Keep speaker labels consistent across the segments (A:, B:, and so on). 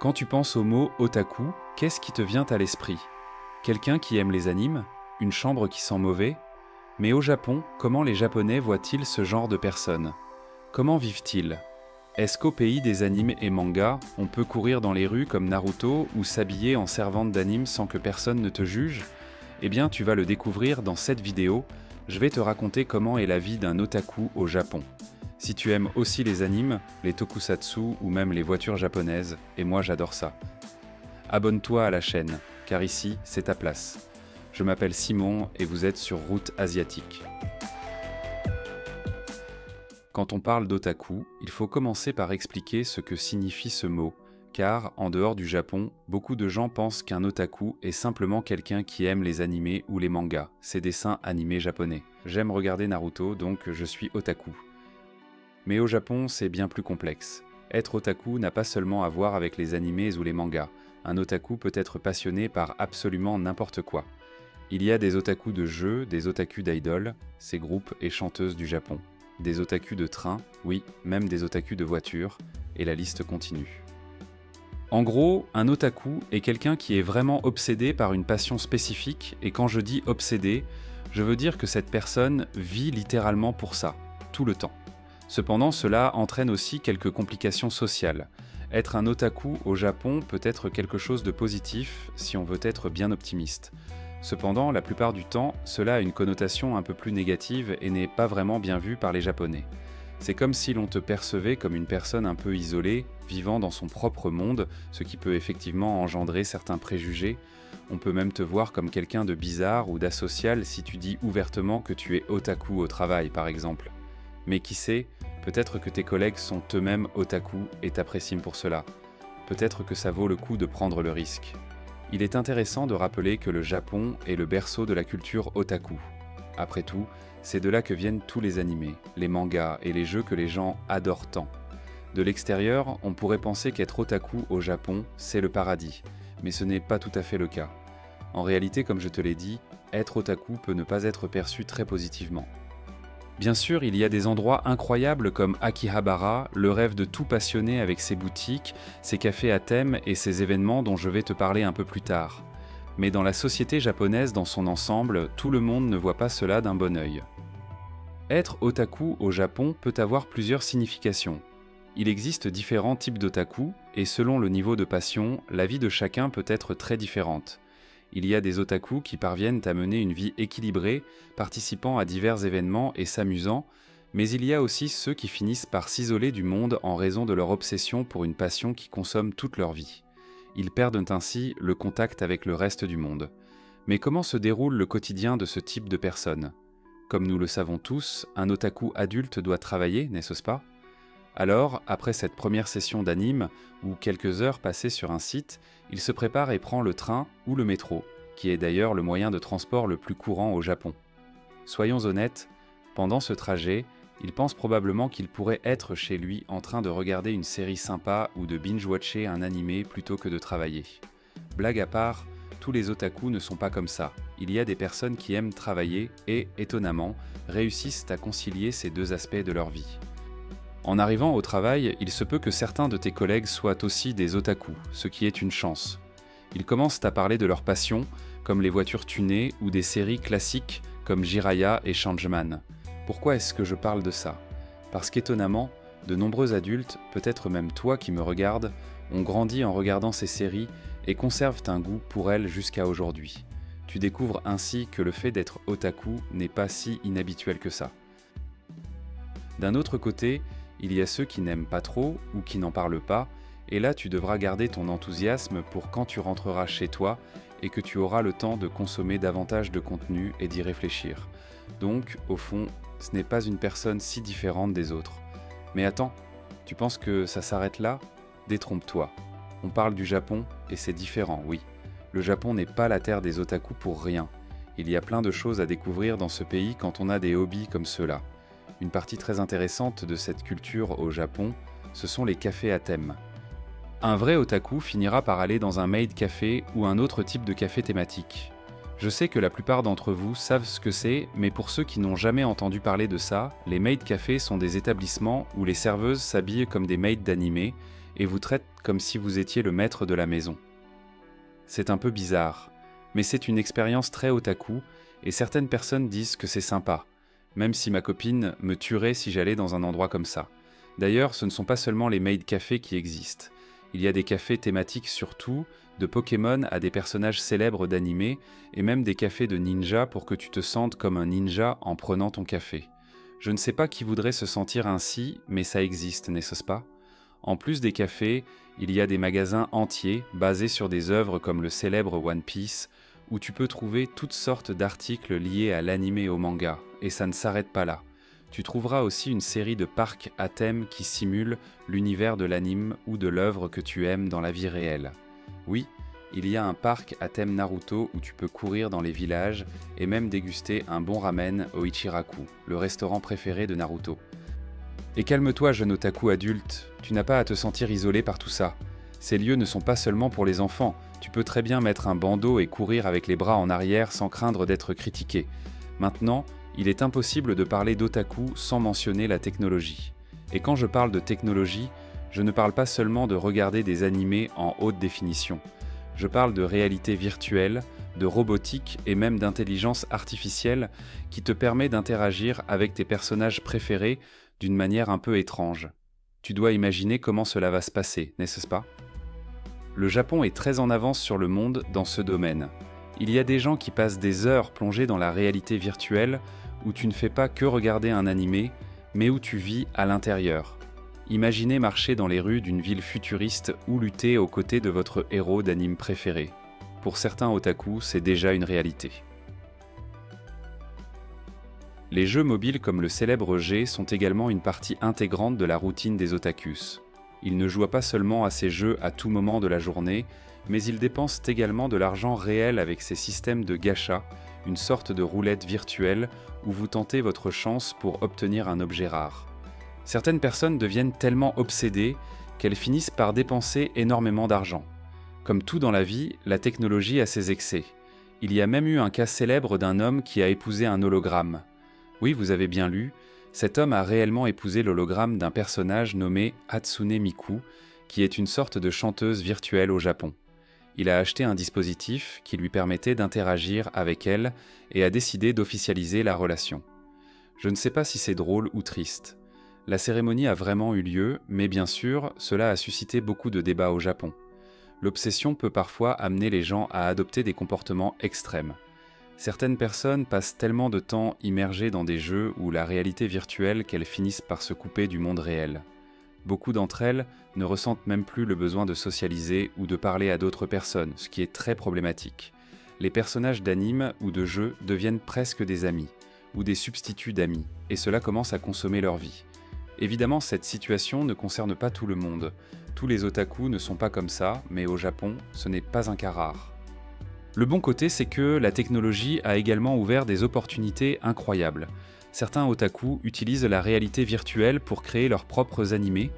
A: Quand tu penses au mot otaku, qu'est-ce qui te vient à l'esprit? Quelqu'un qui aime les animes? Une chambre qui sent mauvais? Mais au Japon, comment les Japonais voient-ils ce genre de personnes? Comment vivent-ils? Est-ce qu'au pays des animes et mangas, on peut courir dans les rues comme Naruto ou s'habiller en servante d'anime sans que personne ne te juge? Eh bien, tu vas le découvrir dans cette vidéo. Je vais te raconter comment est la vie d'un otaku au Japon. Si tu aimes aussi les animes, les tokusatsu ou même les voitures japonaises, et moi j'adore ça. Abonne-toi à la chaîne, car ici, c'est ta place. Je m'appelle Simon et vous êtes sur Route Asiatique. Quand on parle d'otaku, il faut commencer par expliquer ce que signifie ce mot, car, en dehors du Japon, beaucoup de gens pensent qu'un otaku est simplement quelqu'un qui aime les animés ou les mangas, ces dessins animés japonais. J'aime regarder Naruto, donc je suis otaku. Mais au Japon, c'est bien plus complexe. Être otaku n'a pas seulement à voir avec les animés ou les mangas. Un otaku peut être passionné par absolument n'importe quoi. Il y a des otakus de jeux, des otakus d'idoles, ces groupes et chanteuses du Japon. Des otakus de train, oui, même des otakus de voitures, et la liste continue. En gros, un otaku est quelqu'un qui est vraiment obsédé par une passion spécifique, et quand je dis obsédé, je veux dire que cette personne vit littéralement pour ça, tout le temps. Cependant, cela entraîne aussi quelques complications sociales. Être un otaku au Japon peut être quelque chose de positif si on veut être bien optimiste. Cependant, la plupart du temps, cela a une connotation un peu plus négative et n'est pas vraiment bien vu par les Japonais. C'est comme si l'on te percevait comme une personne un peu isolée, vivant dans son propre monde, ce qui peut effectivement engendrer certains préjugés. On peut même te voir comme quelqu'un de bizarre ou d'asocial si tu dis ouvertement que tu es otaku au travail, par exemple. Mais qui sait, peut-être que tes collègues sont eux-mêmes otaku et t'apprécient pour cela. Peut-être que ça vaut le coup de prendre le risque. Il est intéressant de rappeler que le Japon est le berceau de la culture otaku. Après tout, c'est de là que viennent tous les animés, les mangas et les jeux que les gens adorent tant. De l'extérieur, on pourrait penser qu'être otaku au Japon, c'est le paradis, mais ce n'est pas tout à fait le cas. En réalité, comme je te l'ai dit, être otaku peut ne pas être perçu très positivement. Bien sûr, il y a des endroits incroyables comme Akihabara, le rêve de tout passionné avec ses boutiques, ses cafés à thème et ses événements dont je vais te parler un peu plus tard. Mais dans la société japonaise dans son ensemble, tout le monde ne voit pas cela d'un bon œil. Être otaku au Japon peut avoir plusieurs significations. Il existe différents types d'otaku, et selon le niveau de passion, la vie de chacun peut être très différente. Il y a des otaku qui parviennent à mener une vie équilibrée, participant à divers événements et s'amusant, mais il y a aussi ceux qui finissent par s'isoler du monde en raison de leur obsession pour une passion qui consomme toute leur vie. Ils perdent ainsi le contact avec le reste du monde. Mais comment se déroule le quotidien de ce type de personnes? Comme nous le savons tous, un otaku adulte doit travailler, n'est-ce pas? Alors, après cette première session d'anime, ou quelques heures passées sur un site, il se prépare et prend le train ou le métro, qui est d'ailleurs le moyen de transport le plus courant au Japon. Soyons honnêtes, pendant ce trajet, il pense probablement qu'il pourrait être chez lui en train de regarder une série sympa ou de binge-watcher un animé plutôt que de travailler. Blague à part, tous les otaku ne sont pas comme ça. Il y a des personnes qui aiment travailler et, étonnamment, réussissent à concilier ces deux aspects de leur vie. En arrivant au travail, il se peut que certains de tes collègues soient aussi des otaku, ce qui est une chance. Ils commencent à parler de leurs passions, comme les voitures tunées ou des séries classiques comme Jiraiya et Changeman. Pourquoi est-ce que je parle de ça? Parce qu'étonnamment, de nombreux adultes, peut-être même toi qui me regardes, ont grandi en regardant ces séries et conservent un goût pour elles jusqu'à aujourd'hui. Tu découvres ainsi que le fait d'être otaku n'est pas si inhabituel que ça. D'un autre côté, il y a ceux qui n'aiment pas trop ou qui n'en parlent pas, et là tu devras garder ton enthousiasme pour quand tu rentreras chez toi et que tu auras le temps de consommer davantage de contenu et d'y réfléchir. Donc, au fond, ce n'est pas une personne si différente des autres. Mais attends, tu penses que ça s'arrête là? Détrompe-toi. On parle du Japon et c'est différent, oui. Le Japon n'est pas la terre des otaku pour rien. Il y a plein de choses à découvrir dans ce pays quand on a des hobbies comme ceux-là. Une partie très intéressante de cette culture au Japon, ce sont les cafés à thème. Un vrai otaku finira par aller dans un maid café ou un autre type de café thématique. Je sais que la plupart d'entre vous savent ce que c'est, mais pour ceux qui n'ont jamais entendu parler de ça, les maid cafés sont des établissements où les serveuses s'habillent comme des maids d'animé et vous traite comme si vous étiez le maître de la maison. C'est un peu bizarre, mais c'est une expérience très otaku, et certaines personnes disent que c'est sympa, même si ma copine me tuerait si j'allais dans un endroit comme ça. D'ailleurs, ce ne sont pas seulement les maid cafés qui existent. Il y a des cafés thématiques sur tout, de Pokémon à des personnages célèbres d'animé, et même des cafés de ninja pour que tu te sentes comme un ninja en prenant ton café. Je ne sais pas qui voudrait se sentir ainsi, mais ça existe, n'est-ce pas ? En plus des cafés, il y a des magasins entiers basés sur des œuvres comme le célèbre One Piece, où tu peux trouver toutes sortes d'articles liés à l'anime et au manga, et ça ne s'arrête pas là. Tu trouveras aussi une série de parcs à thème qui simulent l'univers de l'anime ou de l'œuvre que tu aimes dans la vie réelle. Oui, il y a un parc à thème Naruto où tu peux courir dans les villages et même déguster un bon ramen au Ichiraku, le restaurant préféré de Naruto. Et calme-toi, jeune otaku adulte, tu n'as pas à te sentir isolé par tout ça. Ces lieux ne sont pas seulement pour les enfants, tu peux très bien mettre un bandeau et courir avec les bras en arrière sans craindre d'être critiqué. Maintenant, il est impossible de parler d'otaku sans mentionner la technologie. Et quand je parle de technologie, je ne parle pas seulement de regarder des animés en haute définition. Je parle de réalité virtuelle, de robotique et même d'intelligence artificielle qui te permet d'interagir avec tes personnages préférés d'une manière un peu étrange. Tu dois imaginer comment cela va se passer, n'est-ce pas ? Le Japon est très en avance sur le monde dans ce domaine. Il y a des gens qui passent des heures plongés dans la réalité virtuelle où tu ne fais pas que regarder un animé, mais où tu vis à l'intérieur. Imaginez marcher dans les rues d'une ville futuriste ou lutter aux côtés de votre héros d'anime préféré. Pour certains otaku, c'est déjà une réalité. Les jeux mobiles comme le célèbre G sont également une partie intégrante de la routine des otakus. Ils ne jouent pas seulement à ces jeux à tout moment de la journée, mais ils dépensent également de l'argent réel avec ces systèmes de gacha, une sorte de roulette virtuelle où vous tentez votre chance pour obtenir un objet rare. Certaines personnes deviennent tellement obsédées qu'elles finissent par dépenser énormément d'argent. Comme tout dans la vie, la technologie a ses excès. Il y a même eu un cas célèbre d'un homme qui a épousé un hologramme. Oui, vous avez bien lu, cet homme a réellement épousé l'hologramme d'un personnage nommé Hatsune Miku, qui est une sorte de chanteuse virtuelle au Japon. Il a acheté un dispositif qui lui permettait d'interagir avec elle et a décidé d'officialiser la relation. Je ne sais pas si c'est drôle ou triste. La cérémonie a vraiment eu lieu, mais bien sûr, cela a suscité beaucoup de débats au Japon. L'obsession peut parfois amener les gens à adopter des comportements extrêmes. Certaines personnes passent tellement de temps immergées dans des jeux ou la réalité virtuelle qu'elles finissent par se couper du monde réel. Beaucoup d'entre elles ne ressentent même plus le besoin de socialiser ou de parler à d'autres personnes, ce qui est très problématique. Les personnages d'anime ou de jeux deviennent presque des amis, ou des substituts d'amis, et cela commence à consommer leur vie. Évidemment, cette situation ne concerne pas tout le monde. Tous les otaku ne sont pas comme ça, mais au Japon, ce n'est pas un cas rare. Le bon côté, c'est que la technologie a également ouvert des opportunités incroyables. Certains otaku utilisent la réalité virtuelle pour créer leurs propres animés.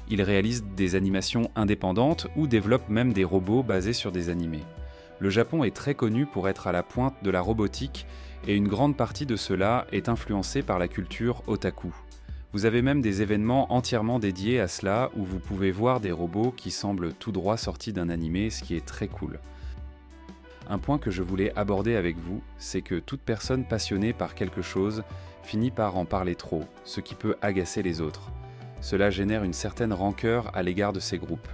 A: Ils réalisent des animations indépendantes ou développent même des robots basés sur des animés. Le Japon est très connu pour être à la pointe de la robotique et une grande partie de cela est influencée par la culture otaku. Vous avez même des événements entièrement dédiés à cela où vous pouvez voir des robots qui semblent tout droit sortis d'un animé, ce qui est très cool. Un point que je voulais aborder avec vous, c'est que toute personne passionnée par quelque chose finit par en parler trop, ce qui peut agacer les autres. Cela génère une certaine rancœur à l'égard de ces groupes.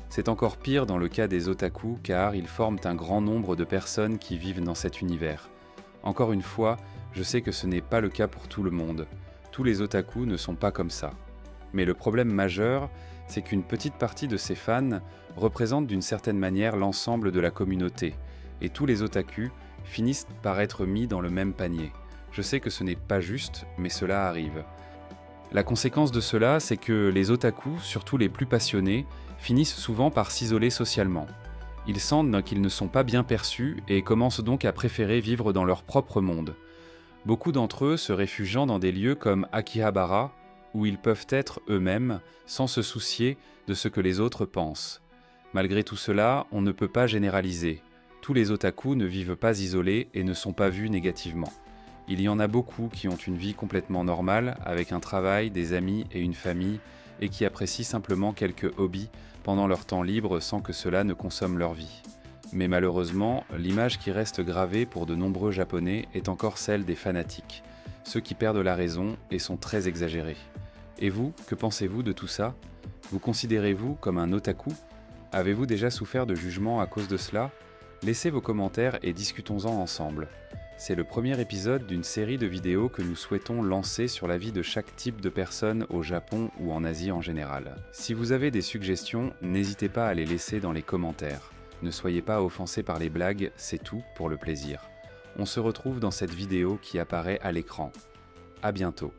A: C'est encore pire dans le cas des otaku car ils forment un grand nombre de personnes qui vivent dans cet univers. Encore une fois, je sais que ce n'est pas le cas pour tout le monde. Tous les otaku ne sont pas comme ça. Mais le problème majeur, c'est qu'une petite partie de ces fans représente d'une certaine manière l'ensemble de la communauté, et tous les otaku finissent par être mis dans le même panier. Je sais que ce n'est pas juste, mais cela arrive. La conséquence de cela, c'est que les otaku, surtout les plus passionnés, finissent souvent par s'isoler socialement. Ils sentent qu'ils ne sont pas bien perçus et commencent donc à préférer vivre dans leur propre monde. Beaucoup d'entre eux se réfugiant dans des lieux comme Akihabara, où ils peuvent être eux-mêmes, sans se soucier de ce que les autres pensent. Malgré tout cela, on ne peut pas généraliser. Tous les otaku ne vivent pas isolés et ne sont pas vus négativement. Il y en a beaucoup qui ont une vie complètement normale, avec un travail, des amis et une famille, et qui apprécient simplement quelques hobbies pendant leur temps libre sans que cela ne consomme leur vie. Mais malheureusement, l'image qui reste gravée pour de nombreux Japonais est encore celle des fanatiques, ceux qui perdent la raison et sont très exagérés. Et vous, que pensez-vous de tout ça? Vous considérez-vous comme un otaku? Avez-vous déjà souffert de jugement à cause de cela? Laissez vos commentaires et discutons-en ensemble. C'est le premier épisode d'une série de vidéos que nous souhaitons lancer sur la vie de chaque type de personne au Japon ou en Asie en général. Si vous avez des suggestions, n'hésitez pas à les laisser dans les commentaires. Ne soyez pas offensés par les blagues, c'est tout pour le plaisir. On se retrouve dans cette vidéo qui apparaît à l'écran. À bientôt.